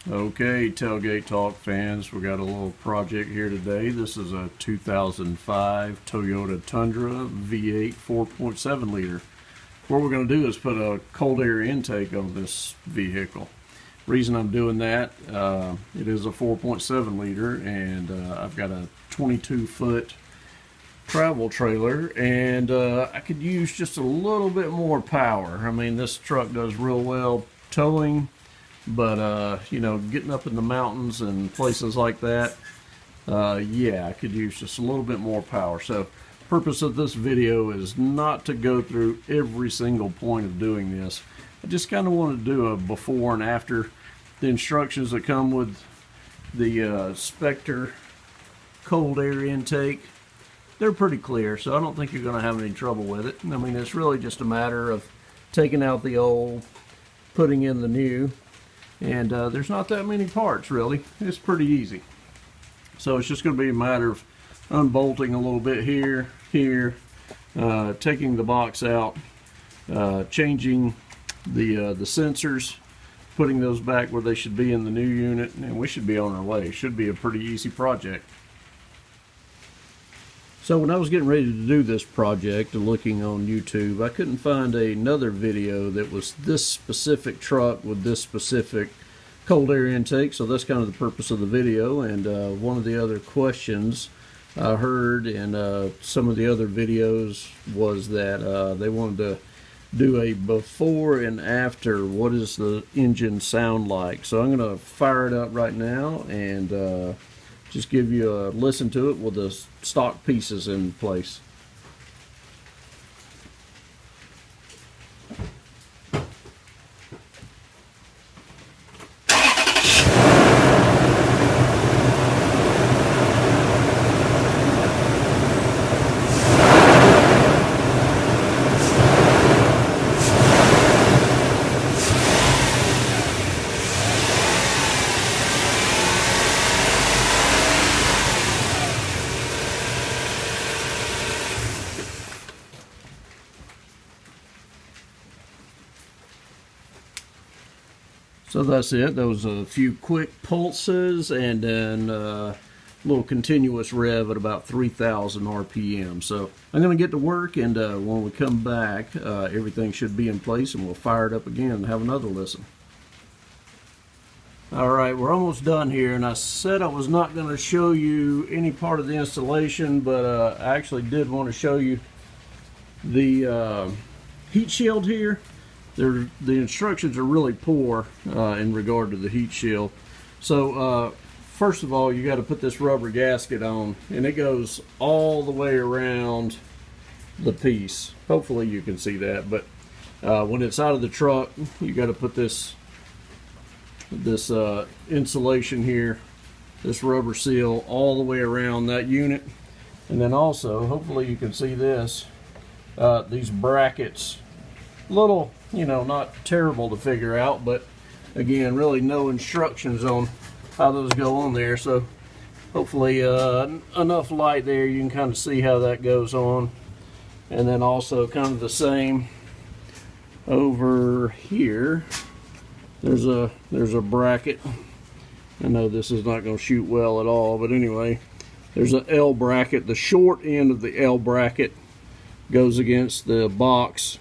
Okay, Tailgate Talk fans, we got a little project here today. This is a 2005 Toyota Tundra V8 4.7 liter. What we're going to do is put a cold air intake on this vehicle. Reason I'm doing that, it is a 4.7 liter and I've got a 22-foot travel trailer, and I could use just a little bit more power. I mean, this truck does real well towing, but you know, getting up in the mountains and places like that, yeah, I could use just a little bit more power. So purpose of this video is not to go through every single point of doing this. I just kind of want to do a before and after. The instructions that come with the Spectre Cold Air Intake, they're pretty clear, so I don't think you're going to have any trouble with it. I mean, it's really just a matter of taking out the old, putting in the new, and there's not that many parts really. It's pretty easy. So it's just going to be a matter of unbolting a little bit here, taking the box out, changing the sensors, putting those back where they should be in the new unit, and we should be on our way. It should be a pretty easy project. So when I was getting ready to do this project and looking on YouTube, I couldn't find another video that was this specific truck with this specific cold air intake, so that's kind of the purpose of the video. And one of the other questions I heard in some of the other videos was that they wanted to do a before and after. What does the engine sound like? So I'm going to fire it up right now and just give you a listen to it with the stock pieces in place. So that's it. There was a few quick pulses and then a little continuous rev at about 3,000 RPM. So I'm going to get to work, and when we come back, everything should be in place, and we'll fire it up again and have another listen. Alright, we're almost done here, and I said I was not going to show you any part of the installation, but I actually did want to show you the heat shield here. The instructions are really poor in regard to the heat shield. So first of all, you got to put this rubber gasket on, and it goes all the way around the piece. Hopefully you can see that, but when it's out of the truck, you got to put this insulation here, this rubber seal, all the way around that unit. And then also, hopefully you can see this, these brackets, little, you know, not terrible to figure out, but again, really no instructions on how those go on there. So hopefully enough light there, you can kind of see how that goes on. And then also kind of the same over here. There's a bracket. I know this is not going to shoot well at all, but anyway, there's an L bracket. The short end of the L bracket goes against the box,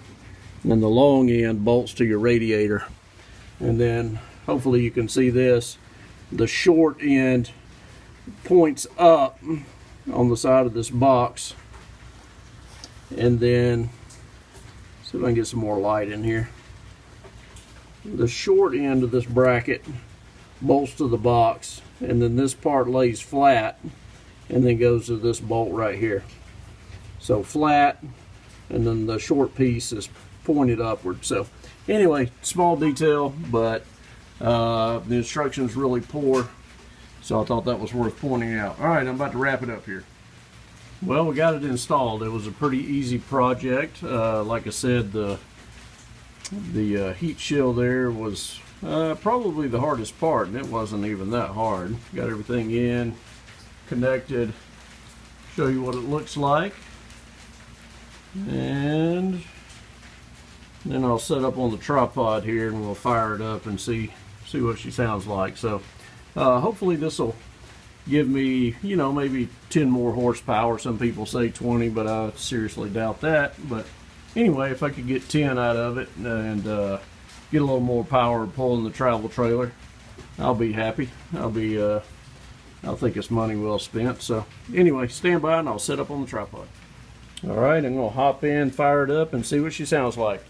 and then the long end bolts to your radiator. And then hopefully you can see this, the short end points up on the side of this box, and then see if I can get some more light in here. The short end of this bracket bolts to the box, and then this part lays flat and then goes to this bolt right here. So flat, and then the short piece is pointed upward. So anyway, small detail, but the instructions really poor, so I thought that was worth pointing out. All right, I'm about to wrap it up here. Well, we got it installed. It was a pretty easy project. Like I said, the heat shield there was probably the hardest part, and it wasn't even that hard. Got everything in, connected, show you what it looks like, and then I'll set up on the tripod here and we'll fire it up and see see what she sounds like. So hopefully this will give me, you know, maybe 10 more horsepower. Some people say 20, but I seriously doubt that. But anyway, if I could get 10 out of it and get a little more power pulling the travel trailer, I'll be happy. I'll think it's money well spent. So anyway, stand by and I'll set up on the tripod. All right, I'm gonna hop in, fire it up, and see what she sounds like.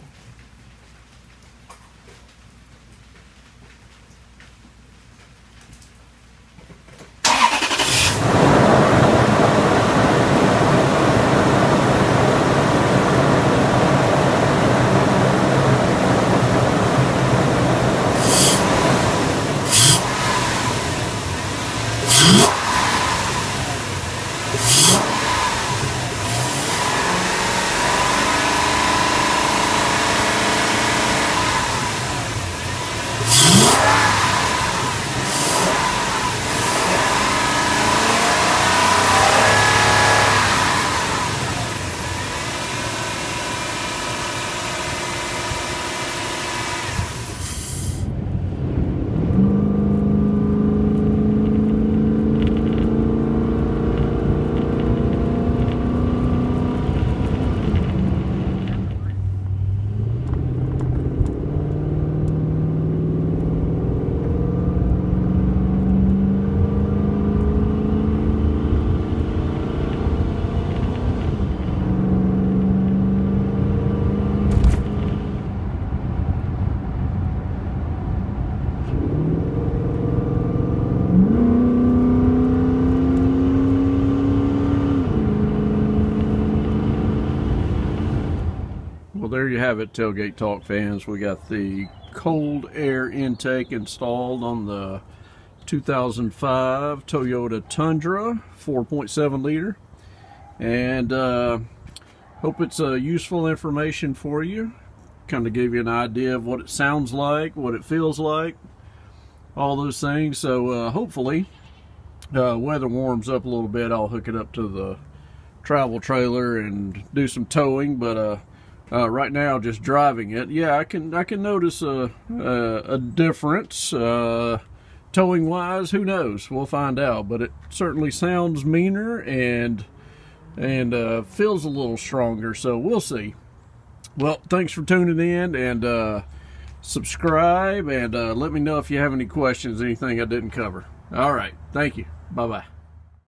Well, there you have it, Tailgate Talk fans. We got the cold air intake installed on the 2005 Toyota Tundra 4.7 liter, and hope it's useful information for you. Kind of give you an idea of what it sounds like, what it feels like, all those things. So hopefully weather warms up a little bit, I'll hook it up to the travel trailer and do some towing. But right now, just driving it, yeah, I can notice a difference. Towing wise, who knows? We'll find out. But it certainly sounds meaner and feels a little stronger. So we'll see. Well, thanks for tuning in, and subscribe, and let me know if you have any questions, anything I didn't cover. All right, thank you. Bye bye.